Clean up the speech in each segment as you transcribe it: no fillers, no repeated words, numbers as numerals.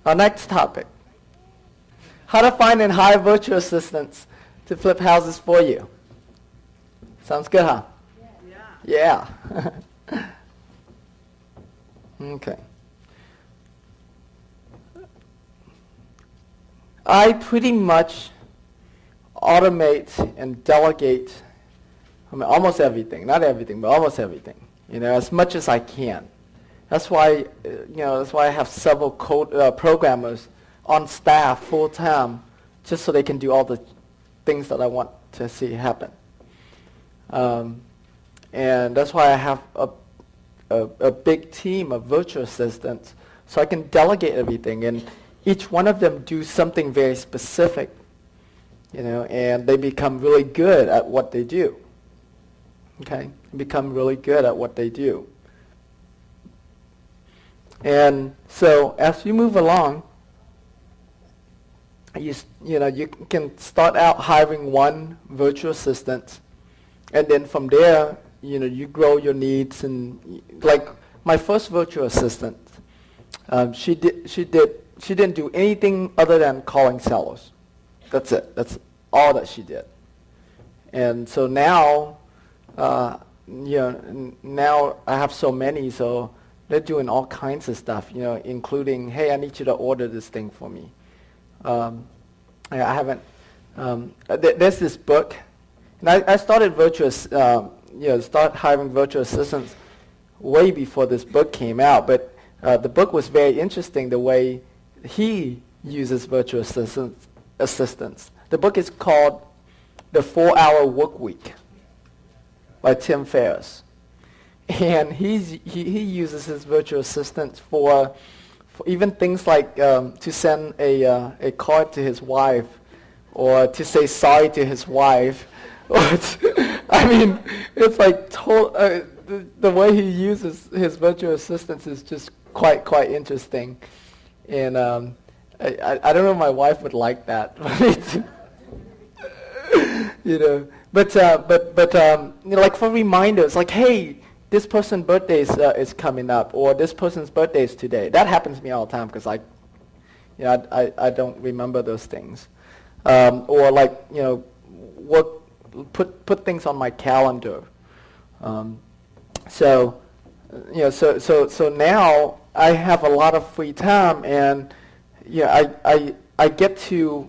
Our next topic. How to find and hire virtual assistants to flip houses for you. Sounds good, huh? Yeah. Okay. I pretty much automate and delegate, almost everything. Not everything, but almost everything. As much as I can. That's why, that's why I have several programmers on staff full time, just so they can do all the things that I want to see happen. And that's why I have a big team of virtual assistants, so I can delegate everything, and each one of them do something very specific, and they become really good at what they do. Okay, become really good at what they do. And so as you move along, you can start out hiring one virtual assistant, and then from there, you grow your needs. And like my first virtual assistant, she didn't do anything other than calling sellers. That's it. That's all that she did. And so now, now I have so many, so they're doing all kinds of stuff, including, hey, I need you to order this thing for me. I haven't, there's this book, and I started start hiring virtual assistants way before this book came out, but the book was very interesting the way he uses virtual assistants. The book is called The 4-Hour Work Week by Tim Ferriss. And he uses his virtual assistants for even things like to send a card to his wife, or to say sorry to his wife. It's like the way he uses his virtual assistants is just quite interesting. And I don't know if my wife would like that. But like for reminders, like, hey, this person's birthday is coming up, or this person's birthday is today. That happens to me all the time because I don't remember those things. Or like, put things on my calendar. So now I have a lot of free time, and I get to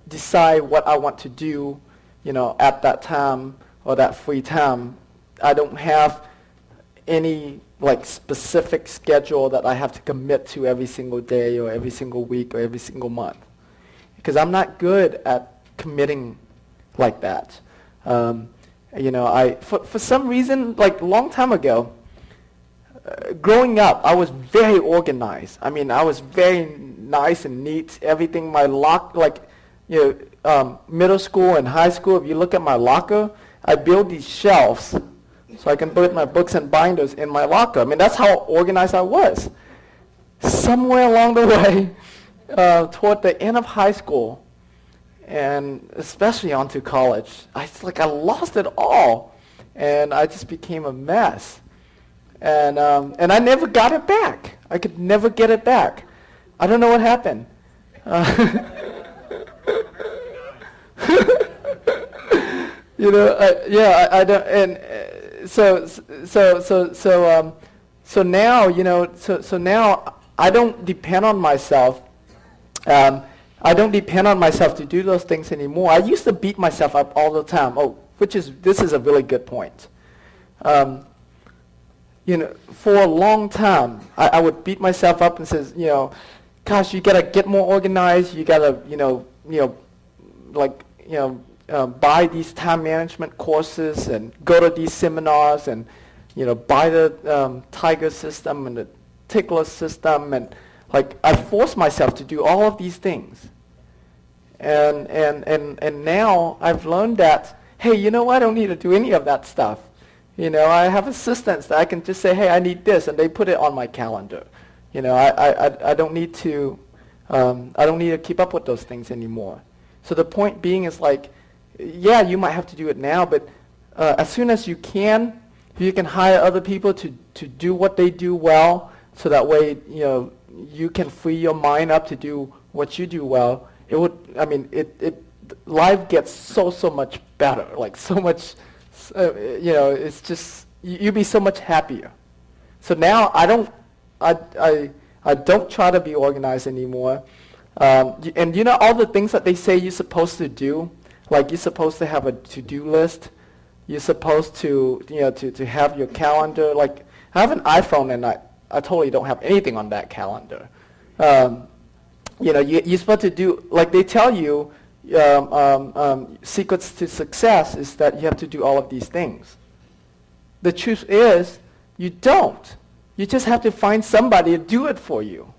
decide what I want to do, at that time or that free time. I don't have any like specific schedule that I have to commit to every single day or every single week or every single month, because I'm not good at committing like that. For some reason, like a long time ago, growing up, I was very organized. I was very nice and neat. Everything, my middle school and high school, if you look at my locker, I build these shelves so I can put my books and binders in my locker. That's how organized I was. Somewhere along the way, toward the end of high school, and especially onto college, I lost it all, and I just became a mess. And I never got it back. I could never get it back. I don't know what happened. I don't. And so now, so now I don't depend on myself. I don't depend on myself to do those things anymore. I used to beat myself up all the time. This is a really good point. For a long time, I would beat myself up and says, gosh, you gotta get more organized. You gotta, buy these time management courses and go to these seminars and, buy the Tiger system and the Tickler system, and I forced myself to do all of these things. And now I've learned that, hey, I don't need to do any of that stuff. I have assistants that I can just say, hey, I need this, and they put it on my calendar. I don't need to keep up with those things anymore. So the point being is yeah, you might have to do it now, but as soon as you can hire other people to do what they do well, so that way, you can free your mind up to do what you do well, it would, I mean, life gets so much better, like so much, it's just, you'd be so much happier. So now I don't try to be organized anymore. And all the things that they say you're supposed to do, like you're supposed to have a to-do list, you're supposed to, to have your calendar. Like I have an iPhone and I totally don't have anything on that calendar. You're supposed to do, like they tell you, secrets to success is that you have to do all of these things. The truth is, you don't. You just have to find somebody to do it for you.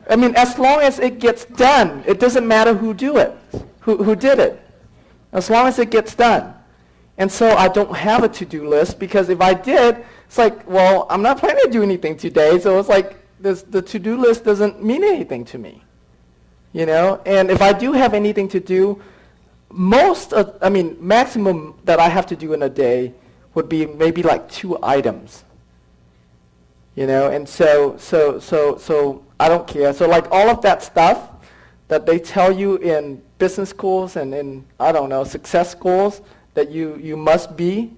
I mean, as long as it gets done, it doesn't matter who did it. As long as it gets done. And so I don't have a to-do list because if I did, it's like, well, I'm not planning to do anything today, so it's like the to-do list doesn't mean anything to me. And if I do have anything to do, maximum that I have to do in a day would be maybe like 2 items. And so I don't care. So like all of that stuff that they tell you in business schools and in, success schools that you must be,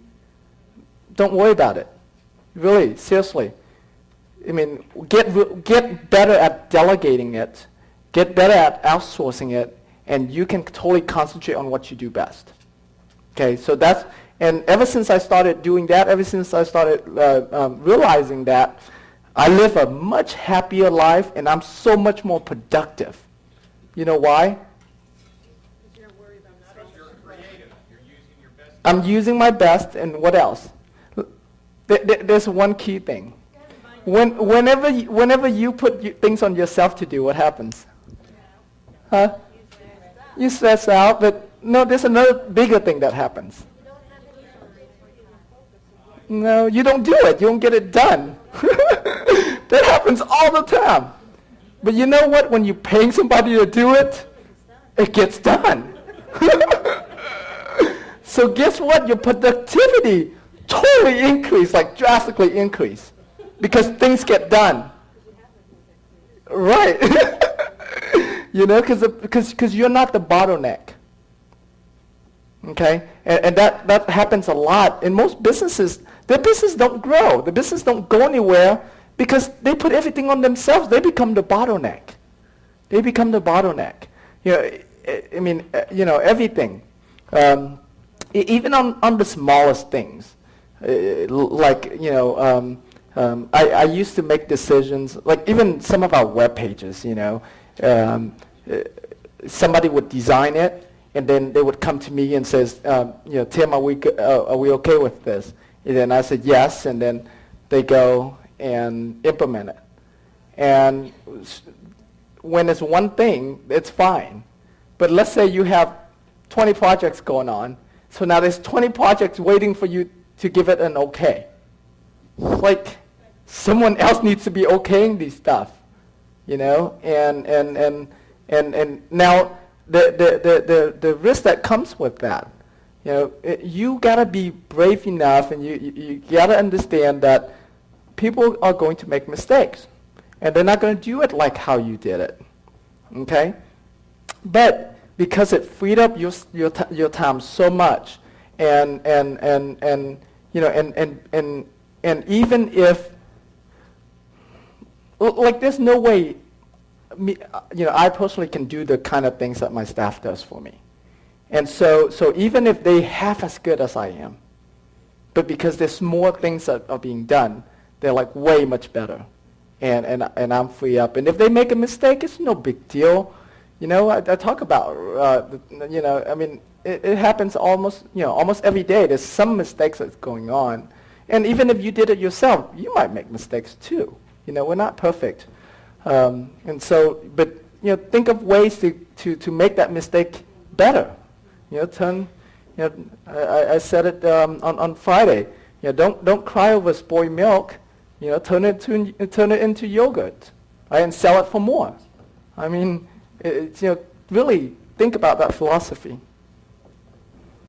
don't worry about it. Really, seriously. I mean, get better at delegating it, get better at outsourcing it, and you can totally concentrate on what you do best. Okay, so and ever since I started doing that, ever since I started realizing that, I live a much happier life and I'm so much more productive. You know why? Because you're creative. You're using your best. I'm using my best, and what else? There's one key thing. Whenever you put things on yourself to do, what happens? Huh? You stress out, but no, there's another bigger thing that happens. No, you don't do it. You don't get it done. That happens all the time. But you know what? When you're paying somebody to do it, it gets done. So guess what? Your productivity totally increase, like drastically increase, because things get done. Right. Because you're not the bottleneck. Okay? And that happens a lot. In most businesses, their business don't grow. The business don't go anywhere because they put everything on themselves. They become the bottleneck. Everything. Even on the smallest things. I used to make decisions, like even some of our web pages, somebody would design it, and then they would come to me and says, Tim, are we okay with this? And then I said yes, and then they go and implement it. And when it's one thing, it's fine. But let's say you have 20 projects going on, so now there's 20 projects waiting for you to give it an okay. Like someone else needs to be okaying these stuff, and now the risk that comes with that, you gotta be brave enough, and you gotta understand that people are going to make mistakes, and they're not going to do it like how you did it, okay? But because it freed up your time so much, and even if, like, there's no way, I personally can do the kind of things that my staff does for me. And so even if they half as good as I am, but because there's more things that are being done, they're like way much better. And I'm free up. And if they make a mistake, it's no big deal. I talk about, it happens almost every day. There's some mistakes that's going on. And even if you did it yourself, you might make mistakes too. We're not perfect. Think of ways to make that mistake better. I said it on Friday. Don't cry over spoiled milk. Turn it into yogurt, right, and sell it for more. I mean, really think about that philosophy.